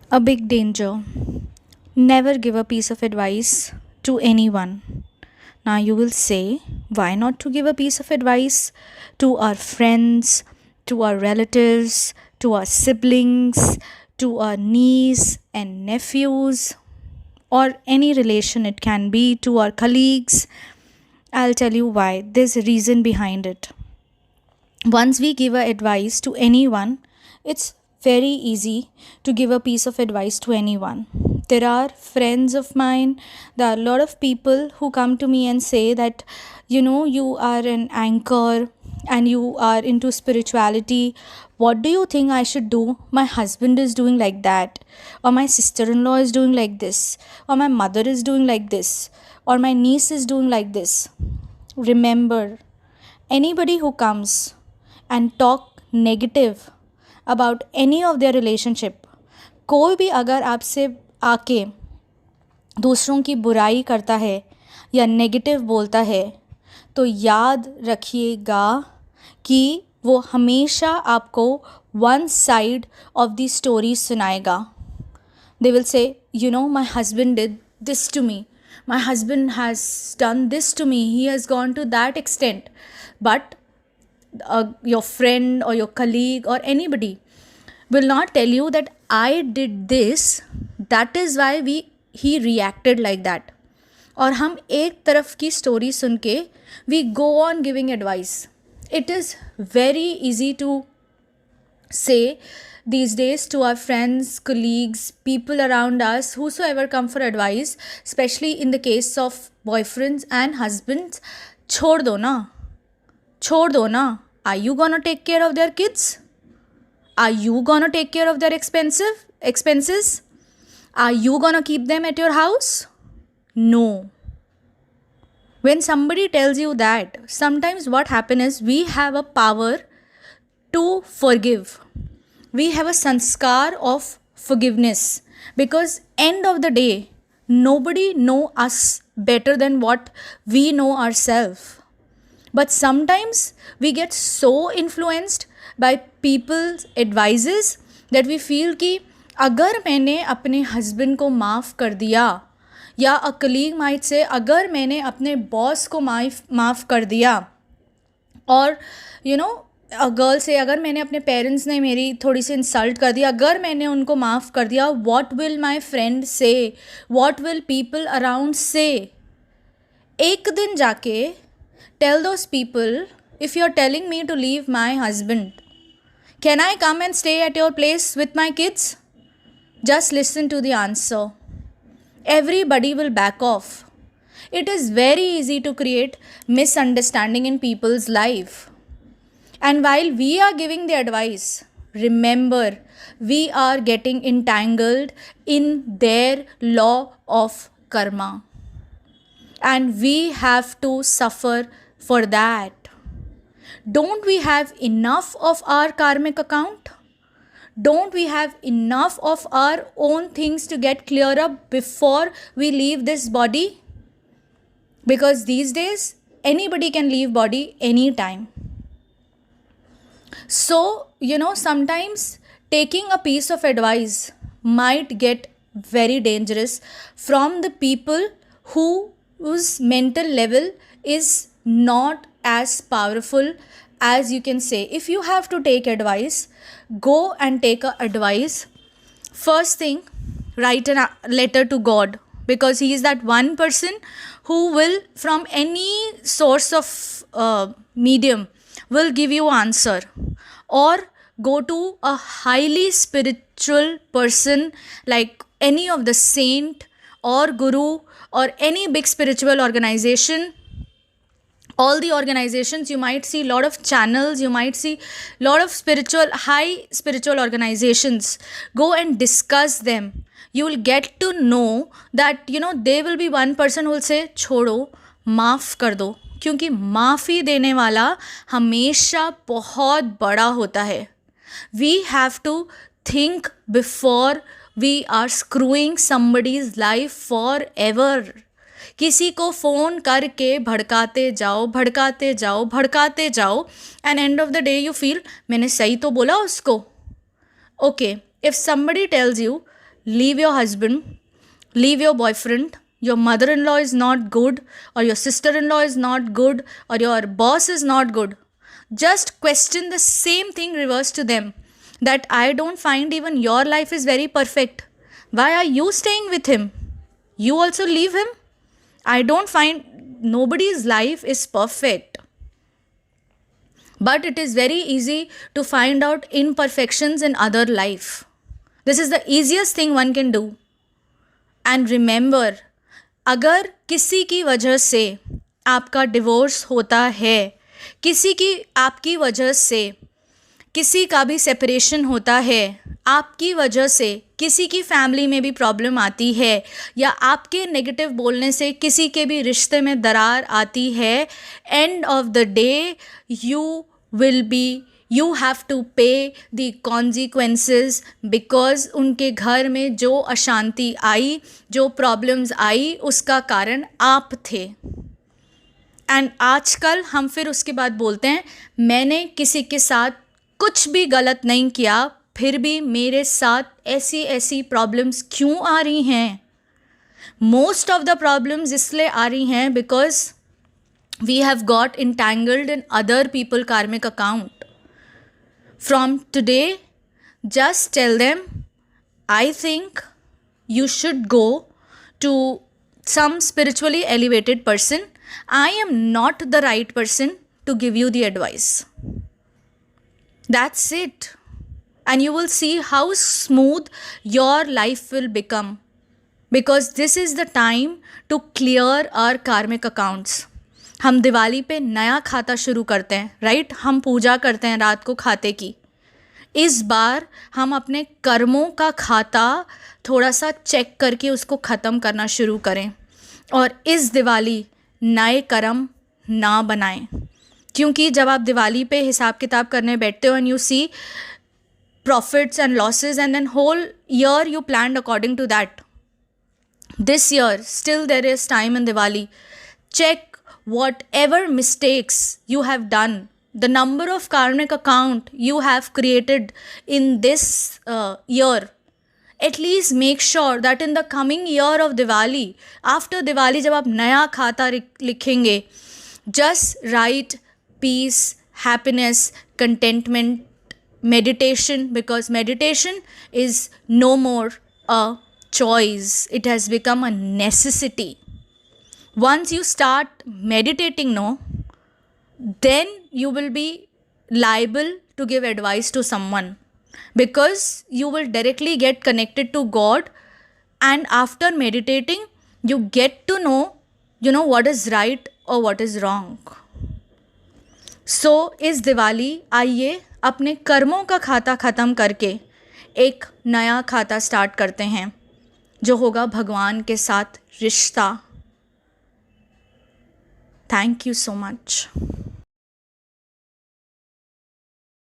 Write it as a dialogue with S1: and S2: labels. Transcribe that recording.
S1: A big danger. Never give a piece of advice to anyone. Now you will say, why not to give a piece of advice to our friends, to our relatives, to our siblings, to our niece and nephews, or any relation it can be, to our colleagues? I'll tell you why. There's a reason behind it. Once we give a advice to anyone, it's very easy to give a piece of advice to anyone. There are friends of mine, there are a lot of people who come to me and say that, you are an anchor and you are into spirituality. What do you think I should do? My husband is doing like that, or my sister in law is doing like this, or my mother is doing like this, or my niece is doing like this. Remember, anybody who comes and talk negative about any of their relationship, कोई भी अगर आपसे आके दूसरों की बुराई करता है या नेगेटिव बोलता है, तो याद रखिएगा कि वो हमेशा आपको one side of the story सुनाएगा. They will say, my husband did this to me. My husband has done this to me. He has gone to that extent. But your friend or your colleague or anybody will not tell you that I did this. That is why he reacted like that. और हम एक तरफ की story सुन के we go on giving advice. It is very easy to say these days to our friends, colleagues, people around us, whosoever come for advice, especially in the case of boyfriends and husbands, छोड़ दो ना, छोड़ दो ना. Are you gonna take care of their kids? Are you gonna take care of their expenses? Are you gonna keep them at your house? No. When somebody tells you that, sometimes what happens is we have a power to forgive. We have a sanskar of forgiveness, because end of the day, nobody know us better than what we know ourselves. But sometimes we get so influenced by people's advices that we feel कि अगर मैंने अपने husband को माफ़ कर दिया, या a colleague might say अगर मैंने अपने boss को माफ़ कर दिया, और गर्ल से अगर मैंने अपने पेरेंट्स ने मेरी थोड़ी सी इंसल्ट कर दिया, अगर मैंने उनको माफ़ कर दिया, what will my friend say, what will people around say. एक दिन जाके tell those people, if you are telling me to leave my husband, can I come and stay at your place with my kids? Just listen to the answer. Everybody will back off. It is very easy to create misunderstanding in people's life. And while we are giving the advice, remember, we are getting entangled in their law of karma. And we have to suffer for that. Don't we have enough of our karmic account? Don't we have enough of our own things to get clear up before we leave this body? Because these days, anybody can leave body anytime. So, sometimes taking a piece of advice might get very dangerous from the people whose mental level is not as powerful as you can say. If you have to take advice, go and take a advice. First thing, write a letter to God, because he is that one person who will, from any source of medium, will give you answer. Or go to a highly spiritual person like any of the saint or guru or any big spiritual organization. All the organizations, you might see a lot of channels, you might see a lot of high spiritual organizations. Go and discuss them. You will get to know that there will be one person who will say छोड़ो, माफ़ कर दो. क्योंकि माफ़ी देने वाला हमेशा बहुत बड़ा होता है. We have to think before we are screwing somebody's life forever. किसी को फ़ोन करके भड़काते जाओ and end of the day you feel मैंने सही तो बोला उसको. Okay, if somebody tells you leave your husband, leave your boyfriend, your mother-in-law is not good, or your sister-in-law is not good, or your boss is not good. Just question the same thing reverse to them, that I don't find even your life is very perfect. Why are you staying with him? You also leave him. I don't find nobody's life is perfect. But it is very easy to find out imperfections in other life. This is the easiest thing one can do. And remember, अगर किसी की वजह से आपका divorce होता है, किसी की आपकी वजह से किसी का भी सेपरेशन होता है, आपकी वजह से किसी की फैमिली में भी प्रॉब्लम आती है, या आपके नेगेटिव बोलने से किसी के भी रिश्ते में दरार आती है, end of the day you have to pay the consequences, because उनके घर में जो अशांति आई, जो प्रॉब्लम्स आई, उसका कारण आप थे. एंड आजकल हम फिर उसके बाद बोलते हैं मैंने किसी के साथ कुछ भी गलत नहीं किया, फिर भी मेरे साथ ऐसी ऐसी प्रॉब्लम्स क्यों आ रही हैं. मोस्ट ऑफ द प्रॉब्लम्स इसलिए आ रही हैं because we have got entangled in other people karmic account. From today, just tell them, I think you should go to some spiritually elevated person. I am not the right person to give you the advice. That's it. And you will see how smooth your life will become. Because this is the time to clear our karmic accounts. हम दिवाली पे नया खाता शुरू करते हैं, right. हम पूजा करते हैं रात को खाते की. इस बार हम अपने कर्मों का खाता थोड़ा सा चेक करके उसको ख़त्म करना शुरू करें, और इस दिवाली नए कर्म ना बनाएं. क्योंकि जब आप दिवाली पे हिसाब किताब करने बैठते हो and you see profits and losses, and then whole year you planned according to that. This year still there is time in Diwali. Check whatever mistakes you have done, the number of karmic account you have created in this year. At least make sure that in the coming year of Diwali, after Diwali जब आप नया खाता लिखेंगे, just write peace, happiness, contentment, meditation, because meditation is no more a choice, it has become a necessity. Once you start meditating, then you will be liable to give advice to someone, because you will directly get connected to God, and after meditating you get to know what is right or what is wrong. So इस दिवाली आइए अपने कर्मों का खाता ख़त्म करके एक नया खाता स्टार्ट करते हैं, जो होगा भगवान के साथ रिश्ता. Thank you so much.